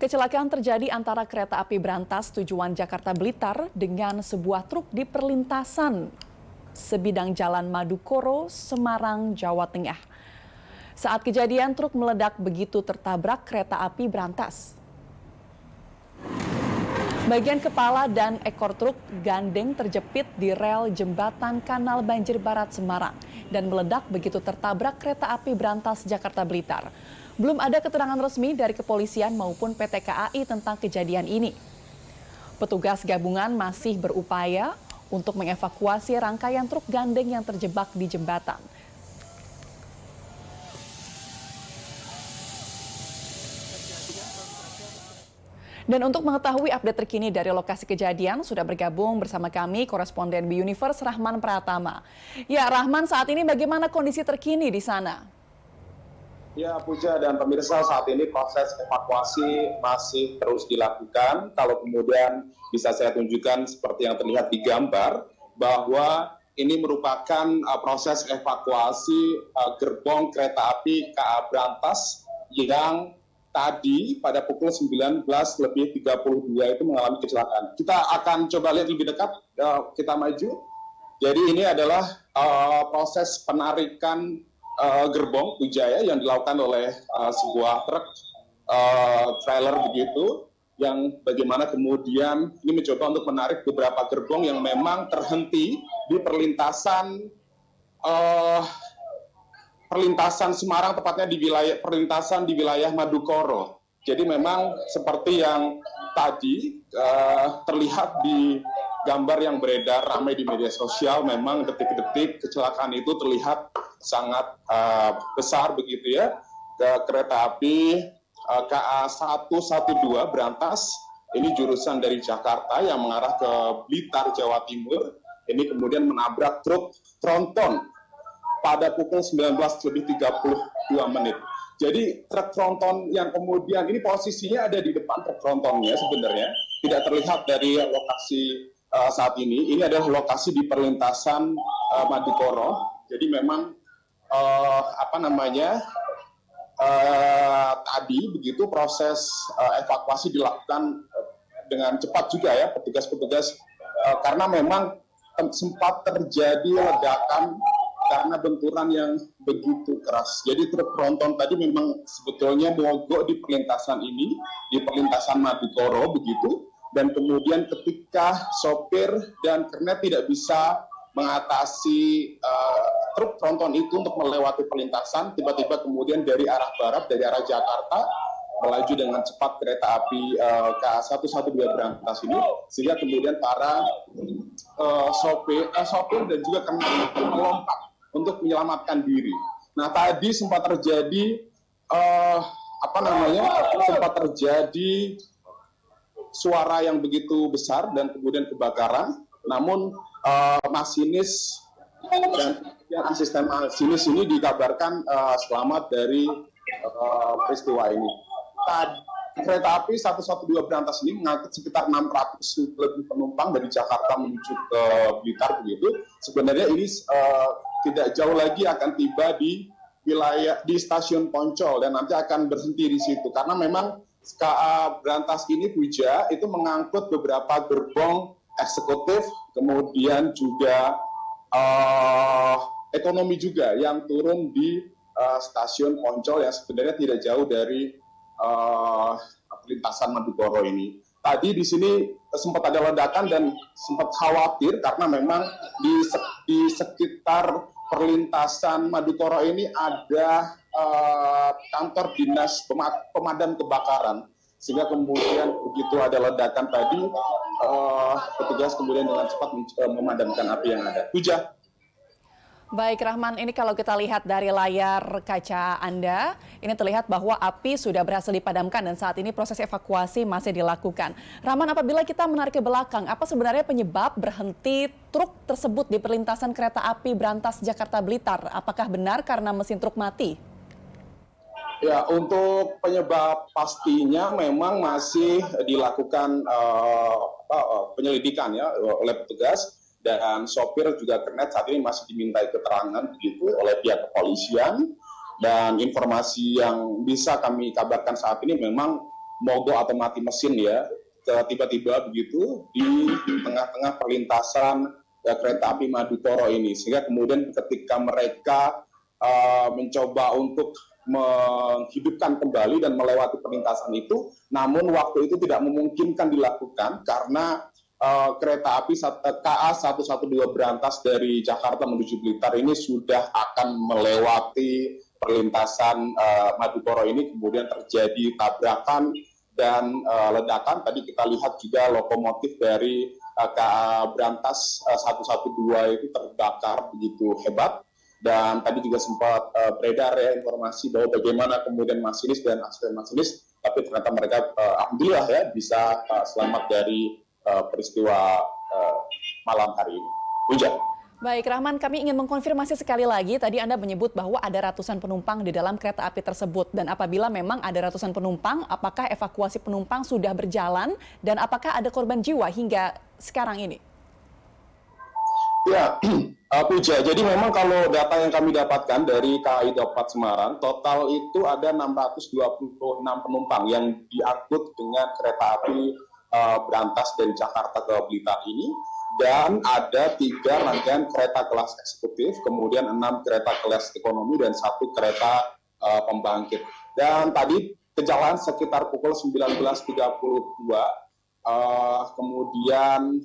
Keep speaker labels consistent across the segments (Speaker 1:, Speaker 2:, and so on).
Speaker 1: Kecelakaan terjadi antara kereta api berantas tujuan Jakarta Blitar dengan sebuah truk di perlintasan sebidang Jalan Madukoro, Semarang, Jawa Tengah. Saat kejadian, truk meledak begitu tertabrak kereta api berantas. Bagian kepala dan ekor truk gandeng terjepit di rel jembatan Kanal Banjir Barat Semarang dan meledak begitu tertabrak kereta api berantas Jakarta Blitar. Belum ada keterangan resmi dari kepolisian maupun PT KAI tentang kejadian ini. Petugas gabungan masih berupaya untuk mengevakuasi rangkaian truk gandeng yang terjebak di jembatan. Dan untuk mengetahui update terkini dari lokasi kejadian, sudah bergabung bersama kami koresponden B-Universe Rahman Pratama. Ya, Rahman, saat ini bagaimana kondisi terkini di sana?
Speaker 2: Ya, Puja dan pemirsa, saat ini proses evakuasi masih terus dilakukan. Kalau kemudian bisa saya tunjukkan seperti yang terlihat di gambar, bahwa ini merupakan proses evakuasi gerbong kereta api KA Brantas yang tadi pada pukul 19.32 itu mengalami kecelakaan. Kita akan coba lihat lebih dekat, kita maju. Jadi ini adalah proses penarikan gerbong Wijaya yang dilakukan oleh sebuah truk trailer begitu, yang bagaimana kemudian ini mencoba untuk menarik beberapa gerbong yang memang terhenti di perlintasan Semarang, tepatnya di wilayah Madukoro. Jadi memang seperti yang tadi terlihat di gambar yang beredar ramai di media sosial, memang detik-detik kecelakaan itu terlihat sangat besar begitu ya. Kereta api KA 112 berantas, ini jurusan dari Jakarta yang mengarah ke Blitar, Jawa Timur. Ini kemudian menabrak truk tronton pada pukul 19.32. Jadi truk tronton yang kemudian ini posisinya ada di depan truk trontonnya sebenarnya, tidak terlihat dari lokasi saat ini. Ini adalah lokasi di perlintasan Madukoro. Jadi memang tadi begitu proses evakuasi dilakukan dengan cepat juga ya petugas-petugas, karena memang sempat terjadi ledakan karena benturan yang begitu keras. Jadi truk tronton tadi memang sebetulnya mogok di perlintasan ini, di perlintasan Madukoro begitu, dan kemudian ketika sopir dan kernet tidak bisa mengatasi truk tronton itu untuk melewati perlintasan, tiba-tiba kemudian dari arah barat, dari arah Jakarta, melaju dengan cepat kereta api K112 berantas ini, sehingga kemudian para sopir dan juga kernet melompat untuk menyelamatkan diri. Nah, tadi sempat terjadi suara yang begitu besar dan kemudian kebakaran. Namun masinis dan asisten masinis ini dikabarkan selamat dari peristiwa ini. Kereta api 112 berantas ini mengangkut sekitar 600 lebih penumpang dari Jakarta menuju ke Blitar begitu. Sebenarnya ini tidak jauh lagi akan tiba di stasiun Poncol dan nanti akan berhenti di situ, karena memang KA Brantas ini, Puja, itu mengangkut beberapa gerbong eksekutif, kemudian juga ekonomi juga yang turun di stasiun Poncol yang sebenarnya tidak jauh dari lintasan Madukoro ini. Tadi di sini sempat ada ledakan dan sempat khawatir karena memang di sekitar perlintasan Madukoro ini ada kantor dinas pemadam kebakaran, sehingga kemudian begitu ada ledakan tadi, petugas kemudian dengan cepat memadamkan api yang ada. Puja.
Speaker 1: Baik, Rahman, ini kalau kita lihat dari layar kaca Anda, ini terlihat bahwa api sudah berhasil dipadamkan dan saat ini proses evakuasi masih dilakukan. Rahman, apabila kita menarik ke belakang, apa sebenarnya penyebab berhenti truk tersebut di perlintasan kereta api Brantas Jakarta Blitar? Apakah benar karena mesin truk mati?
Speaker 2: Ya, untuk penyebab pastinya memang masih dilakukan penyelidikan ya oleh petugas. Dan sopir juga kernet saat ini masih dimintai keterangan begitu oleh pihak kepolisian. Dan informasi yang bisa kami kabarkan saat ini memang mogok atau mati mesin ya, tiba-tiba begitu di tengah-tengah perlintasan kereta api Madukoro ini, sehingga kemudian ketika mereka mencoba untuk menghidupkan kembali dan melewati perlintasan itu, namun waktu itu tidak memungkinkan dilakukan karena kereta api KA 112 berantas dari Jakarta menuju Blitar ini sudah akan melewati perlintasan Madukoro ini, kemudian terjadi tabrakan dan ledakan. Tadi kita lihat juga lokomotif dari KA Berantas 112 itu terbakar begitu hebat. Dan tadi juga sempat beredar ya informasi bahwa bagaimana kemudian masinis dan asisten masinis, tapi ternyata mereka alhamdulillah ya bisa selamat dari peristiwa malam hari ini. Hujan.
Speaker 1: Baik, Rahman, kami ingin mengkonfirmasi sekali lagi, tadi Anda menyebut bahwa ada ratusan penumpang di dalam kereta api tersebut, dan apabila memang ada ratusan penumpang, apakah evakuasi penumpang sudah berjalan, dan apakah ada korban jiwa hingga sekarang ini?
Speaker 2: Ya, Puja, jadi memang kalau data yang kami dapatkan dari KAI Daup 4 Semarang, total itu ada 626 penumpang yang diangkut dengan kereta api Berantas dari Jakarta ke Blitar ini, dan ada 3 rangkaian kereta kelas eksekutif, kemudian 6 kereta kelas ekonomi, dan 1 kereta pembangkit. Dan tadi kejalanan sekitar pukul 19.32, kemudian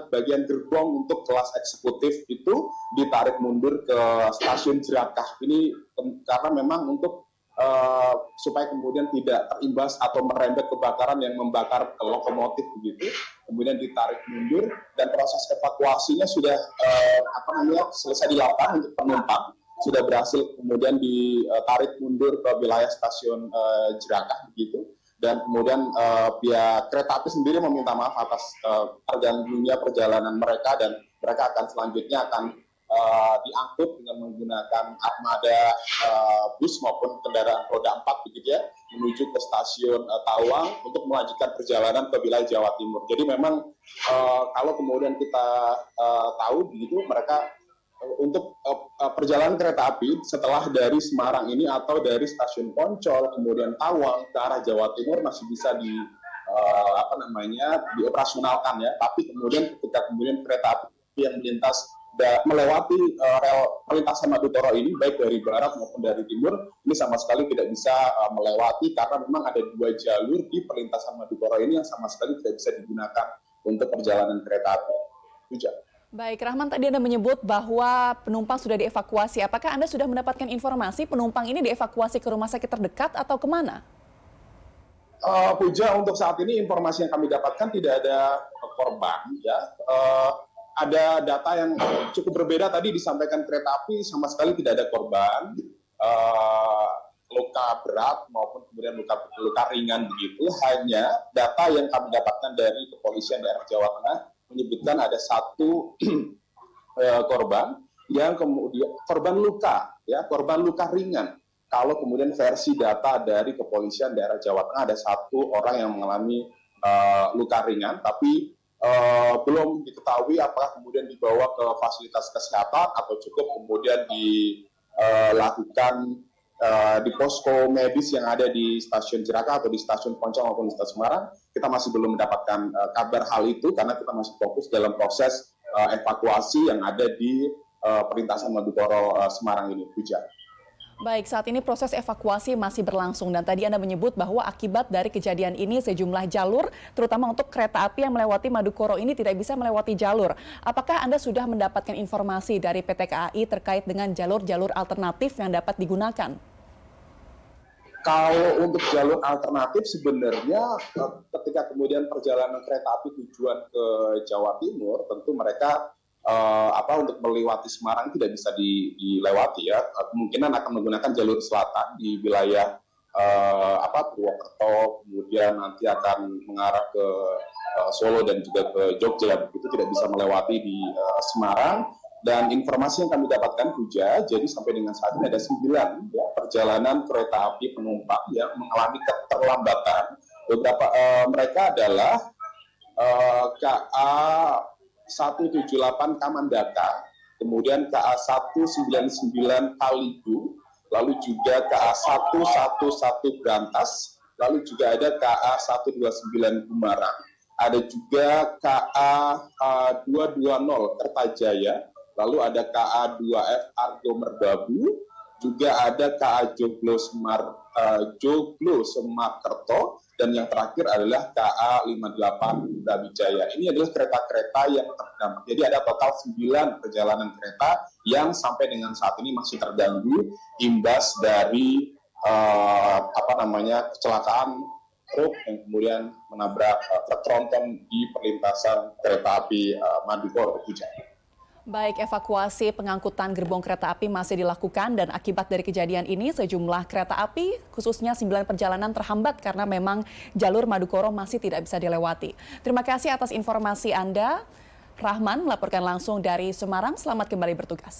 Speaker 2: bagian gerbong untuk kelas eksekutif itu ditarik mundur ke stasiun Jerakah ini karena memang untuk supaya kemudian tidak terimbas atau merembet kebakaran yang membakar lokomotif begitu, kemudian ditarik mundur dan proses evakuasinya sudah selesai dilakukan untuk penumpang, sudah berhasil kemudian ditarik mundur ke wilayah stasiun Jerakah begitu. Dan kemudian pihak kereta api sendiri meminta maaf atas terganggunya perjalanan mereka, dan mereka akan selanjutnya akan diangkut dengan menggunakan armada bus maupun kendaraan roda 4 begitu ya, menuju ke stasiun Tawang untuk melanjutkan perjalanan ke wilayah Jawa Timur. Jadi memang kalau kemudian kita tahu begitu, mereka untuk perjalanan kereta api setelah dari Semarang ini atau dari stasiun Poncol kemudian Tawang ke arah Jawa Timur masih bisa dioperasionalkan ya, tapi kemudian ketika kemudian kereta api yang melintas melewati rel perlintasan Madukoro ini baik dari barat maupun dari timur ini sama sekali tidak bisa melewati karena memang ada 2 jalur di perlintasan Madukoro ini yang sama sekali tidak bisa digunakan untuk perjalanan kereta api. Hujan.
Speaker 1: Baik, Rahman, tadi Anda menyebut bahwa penumpang sudah dievakuasi. Apakah Anda sudah mendapatkan informasi penumpang ini dievakuasi ke rumah sakit terdekat atau kemana?
Speaker 2: Puja, untuk saat ini informasi yang kami dapatkan tidak ada korban. Ya. Ada data yang cukup berbeda tadi disampaikan kereta api sama sekali tidak ada korban, luka berat maupun kemudian luka ringan begitu. Hanya data yang kami dapatkan dari kepolisian daerah Jawa Tengah menyebutkan ada 1 korban yang kemudian korban luka ringan. Kalau kemudian versi data dari kepolisian daerah Jawa Tengah ada 1 orang yang mengalami luka ringan, tapi belum diketahui apakah kemudian dibawa ke fasilitas kesehatan atau cukup kemudian dilakukan di posko medis yang ada di stasiun Jerakah atau di stasiun Poncol maupun di stasiun Semarang. Kita masih belum mendapatkan kabar hal itu karena kita masih fokus dalam proses evakuasi yang ada di perlintasan Madukoro Semarang ini. Hujan.
Speaker 1: Baik, saat ini proses evakuasi masih berlangsung dan tadi Anda menyebut bahwa akibat dari kejadian ini sejumlah jalur, terutama untuk kereta api yang melewati Madukoro ini tidak bisa melewati jalur. Apakah Anda sudah mendapatkan informasi dari PT KAI terkait dengan jalur-jalur alternatif yang dapat digunakan?
Speaker 2: Kalau untuk jalur alternatif sebenarnya ketika kemudian perjalanan kereta api tujuan ke Jawa Timur, tentu mereka untuk melewati Semarang tidak bisa dilewati ya. Kemungkinan akan menggunakan jalur selatan di wilayah Purwokerto, kemudian nanti akan mengarah ke Solo dan juga ke Jogja, begitu tidak bisa melewati di Semarang. Dan informasi yang kami dapatkan Puja, jadi sampai dengan saat ini ada 9 ya, perjalanan kereta api penumpang yang mengalami keterlambatan. Beberapa mereka adalah KA 178 Kamandaka, kemudian KA 199 Kalidu, lalu juga KA 111 Berantas, lalu juga ada KA 129 Gumarang, ada juga KA 220 Kertajaya, lalu ada KA 2F Argo Merbabu, juga ada KA Joglo Semarkerto, dan yang terakhir adalah KA 58 Brawijaya. Ini adalah kereta-kereta yang terdampak. Jadi ada total 9 perjalanan kereta yang sampai dengan saat ini masih terganggu imbas dari kecelakaan truk yang kemudian menabrak truk tronton di perlintasan kereta api Madukoro, Puja.
Speaker 1: Baik, evakuasi pengangkutan gerbong kereta api masih dilakukan dan akibat dari kejadian ini sejumlah kereta api khususnya 9 perjalanan terhambat karena memang jalur Madukoro masih tidak bisa dilewati. Terima kasih atas informasi Anda. Rahman melaporkan langsung dari Semarang. Selamat kembali bertugas.